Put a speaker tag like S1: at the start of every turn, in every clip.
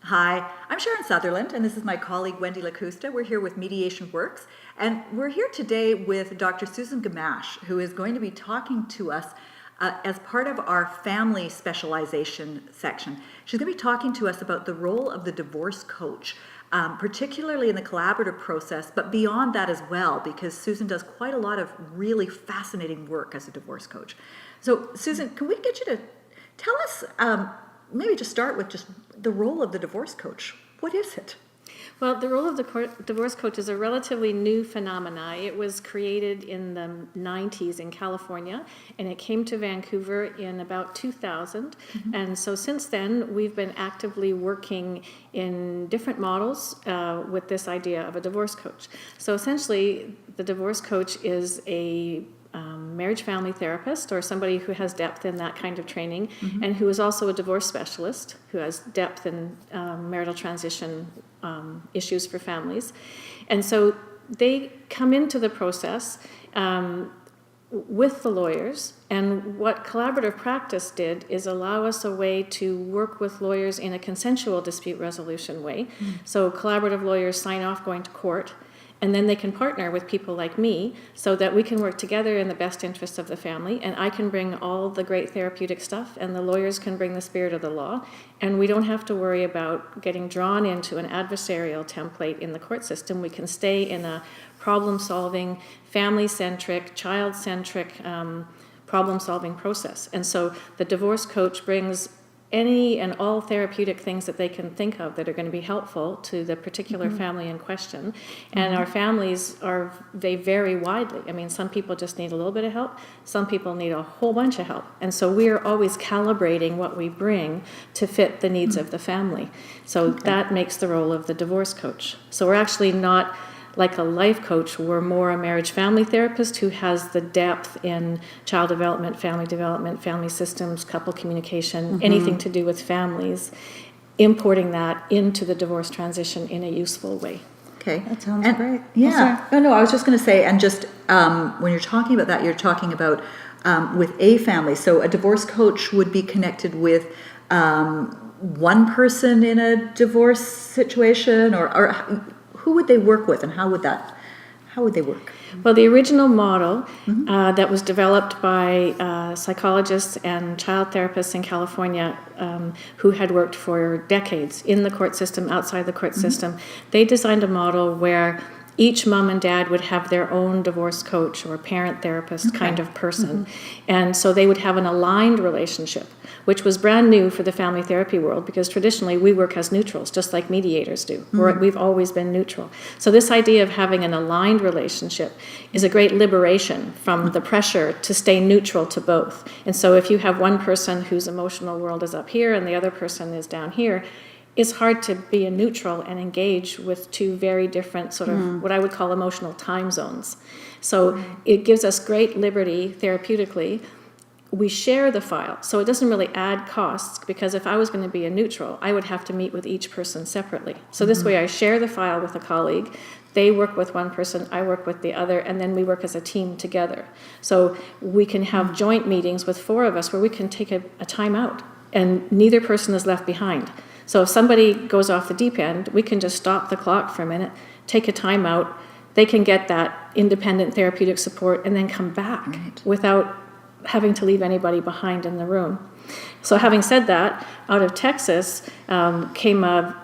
S1: Hi, I'm Sharon Sutherland, and this is my colleague Wendy Lakusta. We're here with Mediation Works, and we're here today with Dr. Susan Gamache, who is going to be talking to us as part of our family specialization section. She's going to be talking to us about the role of the divorce coach, particularly in the collaborative process, but beyond that as well, because Susan does quite a lot of really fascinating work as a divorce coach. So, Susan, can we get you to tell us, maybe just start with just the role of the divorce coach? What is it?
S2: Well, the role of the divorce coach is a relatively new phenomena. It was created in the 90s in California, and it came to Vancouver in about 2000. Mm-hmm. And so since then, we've been actively working in different models with this idea of a divorce coach. So essentially, the divorce coach is a marriage family therapist or somebody who has depth in that kind of training, mm-hmm. and who is also a divorce specialist who has depth in marital transition issues for families. And so they come into the process with the lawyers, and what collaborative practice did is allow us a way to work with lawyers in a consensual dispute resolution way. Mm-hmm. So collaborative lawyers sign off going to court, and then they can partner with people like me so that we can work together in the best interest of the family, and I can bring all the great therapeutic stuff, and the lawyers can bring the spirit of the law, and we don't have to worry about getting drawn into an adversarial template in the court system. We can stay in a problem-solving, family-centric, child-centric problem-solving process. And so the divorce coach brings any and all therapeutic things that they can think of that are going to be helpful to the particular mm-hmm. family in question. And mm-hmm. our families they vary widely. I mean, some people just need a little bit of help. Some people need a whole bunch of help. And so we are always calibrating what we bring to fit the needs mm-hmm. of the family. So that makes the role of the divorce coach. So we're actually not like a life coach. We're more a marriage family therapist who has the depth in child development, family systems, couple communication, mm-hmm. anything to do with families, importing that into the divorce transition in a useful way.
S1: Okay.
S3: That sounds great.
S1: Yeah. No, I was just going to say, and just when you're talking about that, you're talking about with a family. So a divorce coach would be connected with one person in a divorce situation, or who would they work with, and how would they work?
S2: Well, the original model mm-hmm. That was developed by psychologists and child therapists in California who had worked for decades in the court system, outside the court mm-hmm. system, they designed a model where each mom and dad would have their own divorce coach or parent therapist kind of person. Mm-hmm. And so they would have an aligned relationship, which was brand new for the family therapy world, because traditionally we work as neutrals, just like mediators do. Mm-hmm. We've always been neutral. So this idea of having an aligned relationship is a great liberation from the pressure to stay neutral to both. And so if you have one person whose emotional world is up here and the other person is down here, it's hard to be a neutral and engage with two very different sort of what I would call emotional time zones. So it gives us great liberty therapeutically. We share the file, so it doesn't really add costs, because if I was going to be a neutral, I would have to meet with each person separately. So this way I share the file with a colleague, they work with one person, I work with the other, and then we work as a team together. So we can have joint meetings with four of us where we can take a time out, and neither person is left behind. So if somebody goes off the deep end, we can just stop the clock for a minute, take a time out, they can get that independent therapeutic support, and then come back without having to leave anybody behind in the room. So having said that, out of Texas came a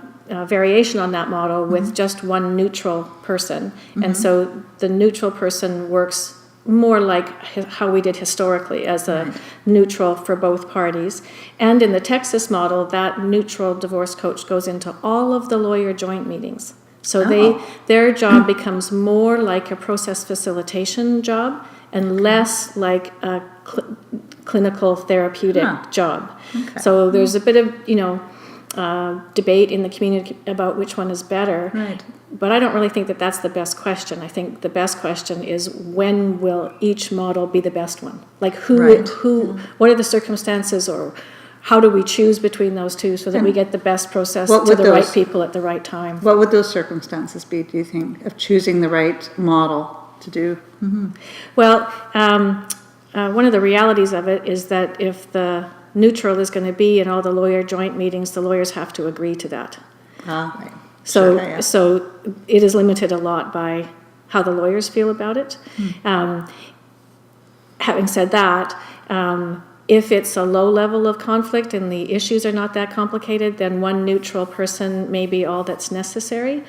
S2: variation on that model with mm-hmm. just one neutral person. Mm-hmm. And so the neutral person works more like how we did historically, as a neutral for both parties. And in the Texas model, that neutral divorce coach goes into all of the lawyer joint meetings. So their job becomes more like a process facilitation job and less like a clinical therapeutic job. Okay. So there's a bit of debate in the community about which one is better.
S1: Right.
S2: But I don't really think that that's the best question. I think the best question is, when will each model be the best one? Like what are the circumstances, or how do we choose between those two so that we get the best process to the right people at the right time?
S3: What would those circumstances be, do you think, of choosing the right model to do?
S2: Mm-hmm. Well, one of the realities of it is that if the neutral is going to be in all the lawyer joint meetings, the lawyers have to agree to that.
S1: Right.
S2: So,
S3: Sure, yeah.
S2: so it is limited a lot by how the lawyers feel about it. Having said that, if it's a low level of conflict and the issues are not that complicated, then one neutral person may be all that's necessary.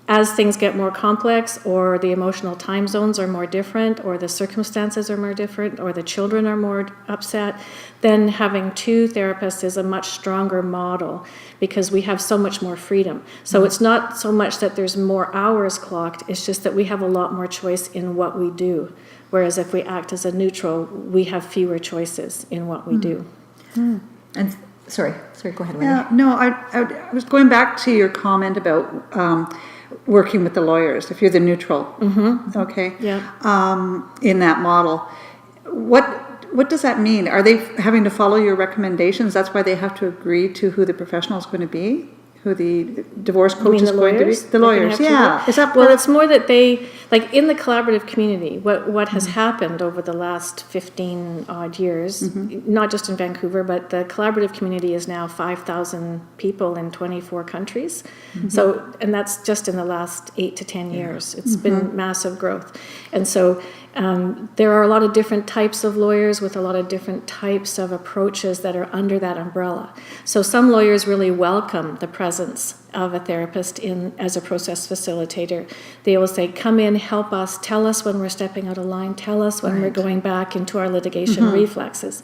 S2: As things get more complex, or the emotional time zones are more different, or the circumstances are more different, or the children are more upset, then having two therapists is a much stronger model because we have so much more freedom. So it's not so much that there's more hours clocked, it's just that we have a lot more choice in what we do. Whereas if we act as a neutral, we have fewer choices in what we do.
S1: And sorry, go ahead, Wendy.
S3: Yeah, no, I was going back to your comment about working with the lawyers, if you're the neutral, okay?
S2: Yeah.
S3: In that model. What does that mean? Are they having to follow your recommendations? That's why they have to agree to who the professional is going to be? Who the divorce coach is going to be? The lawyers, yeah. Is that
S2: well, it's more that they, like in the collaborative community, what has happened over the last 15 odd years, not just in Vancouver, but the collaborative community is now 5,000 people in 24 countries. So, and that's just in the last 8 to 10 years. It's been massive growth. And so there are a lot of different types of lawyers with a lot of different types of approaches that are under that umbrella. So some lawyers really welcome the presence of a therapist in as a process facilitator. They will say, come in, help us, tell us when we're stepping out of line, tell us when we're going back into our litigation reflexes.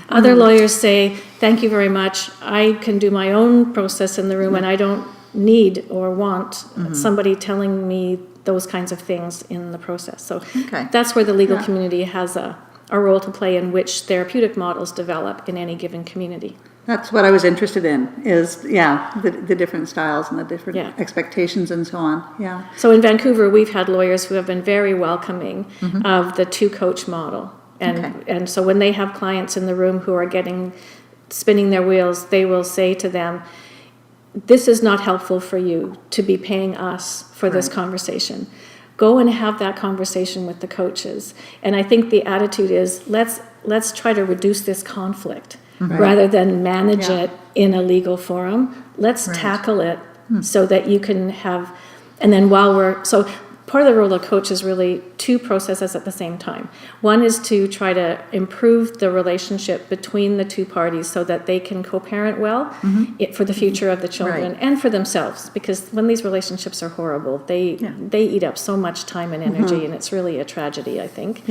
S2: Other lawyers say, thank you very much, I can do my own process in the room and I don't need or want somebody telling me those kinds of things in the process. So that's where the legal community has a role to play in which therapeutic models develop in any given community.
S3: That's what I was interested in, is, the different styles and the different expectations and so on,
S2: So in Vancouver, we've had lawyers who have been very welcoming of the two-coach model. And so when they have clients in the room who are spinning their wheels, they will say to them, this is not helpful for you to be paying us for this conversation. Go and have that conversation with the coaches. And I think the attitude is, let's try to reduce this conflict rather than manage it in a legal forum. Let's tackle it so that you can have, and then so part of the role of coach is really two processes at the same time. One is to try to improve the relationship between the two parties so that they can co-parent well for the future of the children and for themselves. Because when these relationships are horrible, they eat up so much time and energy, and it's really a tragedy, I think.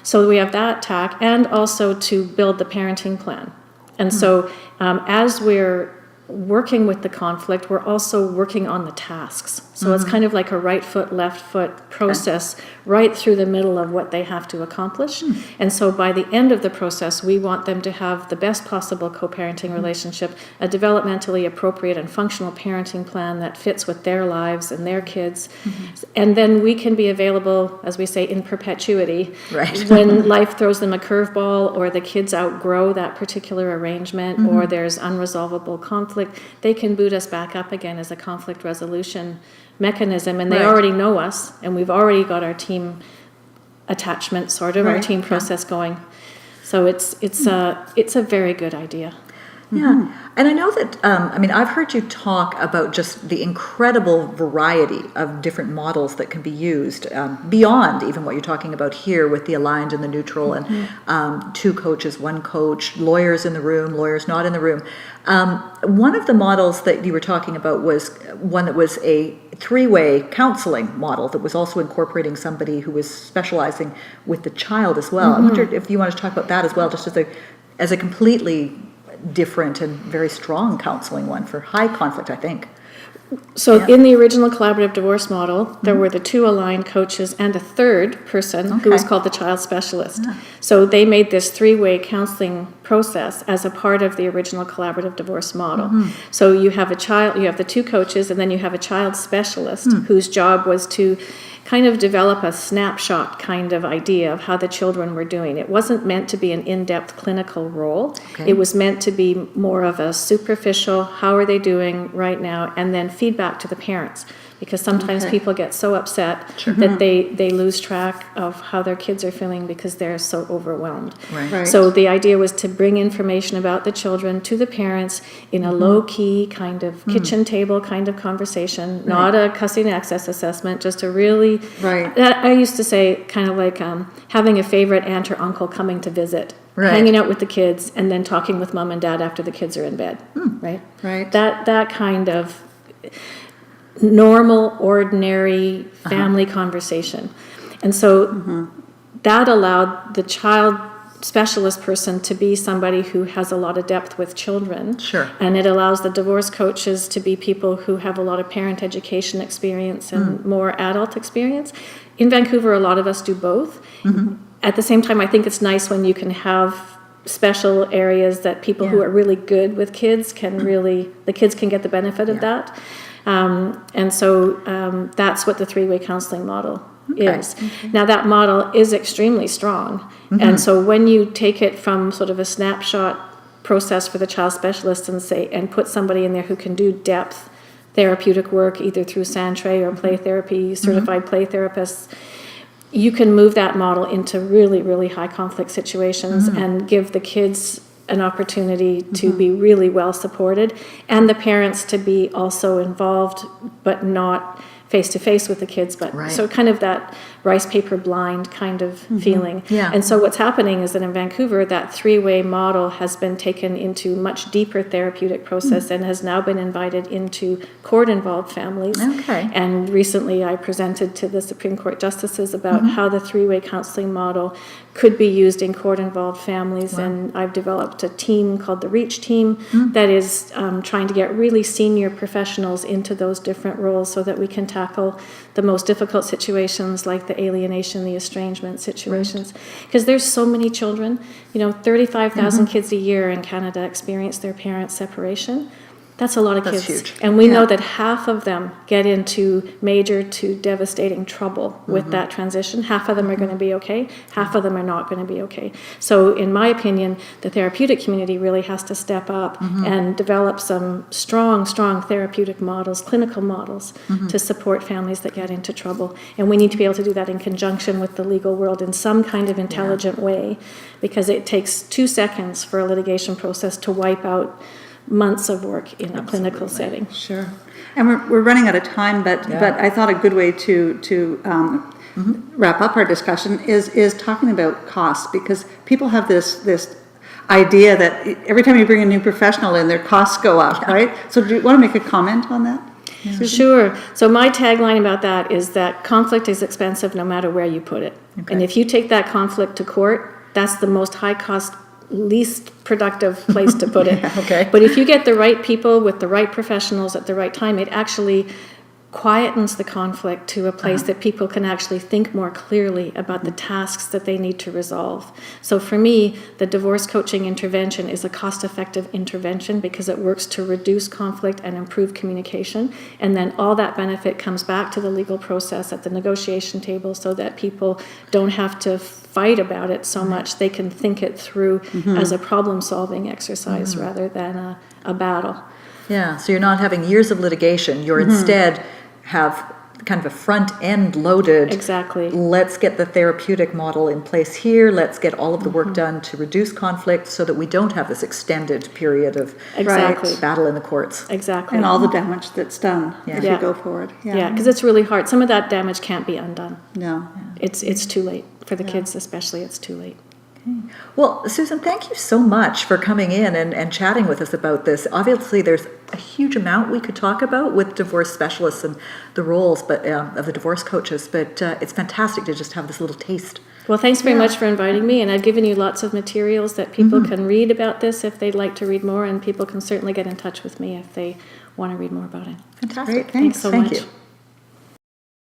S2: So we have that tack, and also to build the parenting plan. And so as we're working with the conflict, we're also working on the tasks. So it's kind of like a right foot, left foot process right through the middle of what they have to accomplish. And so by the end of the process, we want them to have the best possible co-parenting relationship, a developmentally appropriate and functional parenting plan that fits with their lives and their kids. And then we can be available, as we say, in perpetuity. When life throws them a curveball, or the kids outgrow that particular arrangement, or there's unresolvable conflict, they can boot us back up again as a conflict resolution mechanism, and they already know us, and we've already got our team attachment our team process going. So it's a very good idea.
S1: And I know that, I've heard you talk about just the incredible variety of different models that can be used beyond even what you're talking about here with the aligned and the neutral and two coaches, one coach, lawyers in the room, lawyers not in the room. One of the models that you were talking about was one that was a three-way counseling model that was also incorporating somebody who was specializing with the child as well. I wondered if you wanted to talk about that as well, just as a completely different and very strong counseling one for high conflict, I think.
S2: So in the original collaborative divorce model, there were the two aligned coaches and a third person who was called the child specialist. So they made this three-way counseling process as a part of the original collaborative divorce model. So you have the two coaches, and then you have a child specialist whose job was to kind of develop a snapshot kind of idea of how the children were doing. It wasn't meant to be an in-depth clinical role. It was meant to be more of a superficial, how are they doing right now, and then feedback to the parents. because sometimes
S3: Okay.
S2: people get so upset that they lose track of how their kids are feeling because they're so overwhelmed.
S3: Right.
S2: So the idea was to bring information about the children to the parents in a low-key kind of kitchen table kind of conversation, not a custody and access assessment, just a really, I used to say kind of like having a favorite aunt or uncle coming to visit. Hanging out with the kids and then talking with mom and dad after the kids are in bed, right?
S3: Right.
S2: That kind of normal, ordinary family conversation. And so that allowed the child specialist person to be somebody who has a lot of depth with children.
S1: Sure.
S2: And it allows the divorce coaches to be people who have a lot of parent education experience and more adult experience. In Vancouver, a lot of us do both. At the same time, I think it's nice when you can have special areas that people who are really good with kids can really, the kids can get the benefit of that. And so that's what the three-way counseling model is. Now that model is extremely strong. And so when you take it from sort of a snapshot process for the child specialist and put somebody in there who can do depth therapeutic work, either through Santray or play therapy, certified play therapists, you can move that model into really, really high conflict situations and give the kids an opportunity to be really well supported and the parents to be also involved, but not face-to-face with the kids, but so kind of that rice paper blind kind of feeling. And so what's happening is that in Vancouver, that three-way model has been taken into much deeper therapeutic process and has now been invited into court-involved families. And recently I presented to the Supreme Court justices about how the three-way counseling model could be used in court-involved families. And I've developed a team called the REACH team that is trying to get really senior professionals into those different roles so that we can tackle the most difficult situations like the alienation, the estrangement situations. Because there's so many children, 35,000 kids a year in Canada experience their parents' separation. That's a lot of kids.
S1: Huge.
S2: And we know that half of them get into major to devastating trouble with that transition. Half of them are going to be okay. Half of them are not going to be okay. So in my opinion, the therapeutic community really has to step up and develop some strong therapeutic models, clinical models to support families that get into trouble. And we need to be able to do that in conjunction with the legal world in some kind of intelligent way, because it takes 2 seconds for a litigation process to wipe out months of work in a clinical setting.
S3: Sure. And we're running out of time, but I thought a good way to wrap up our discussion is talking about costs, because people have this idea that every time you bring a new professional in, their costs go up, right? So do you want to make a comment on that?
S2: Sure. So my tagline about that is that conflict is expensive no matter where you put it. And if you take that conflict to court, that's the most high cost, least productive place to put it. But if you get the right people with the right professionals at the right time, it actually quietens the conflict to a place that people can actually think more clearly about the tasks that they need to resolve. So for me, the divorce coaching intervention is a cost-effective intervention because it works to reduce conflict and improve communication. And then all that benefit comes back to the legal process at the negotiation table so that people don't have to fight about it so much. They can think it through as a problem-solving exercise rather than a battle.
S1: Yeah, so you're not having years of litigation. You're instead have kind of a front end loaded.
S2: Exactly.
S1: Let's get the therapeutic model in place here. Let's get all of the work done to reduce conflict so that we don't have this extended period of battle in the courts.
S2: Exactly.
S3: And all the damage that's done if you go forward.
S2: Yeah, because it's really hard. Some of that damage can't be undone.
S3: No.
S2: It's too late. For the kids especially, it's too late.
S1: Well, Susan, thank you so much for coming in and chatting with us about this. Obviously, there's a huge amount we could talk about with divorce specialists and the roles of the divorce coaches, but it's fantastic to just have this little taste.
S2: Well, thanks very much for inviting me, and I've given you lots of materials that people can read about this if they'd like to read more, and people can certainly get in touch with me if they want to read more about it.
S1: Fantastic.
S3: Great,
S2: Thanks so much.
S1: Thank you.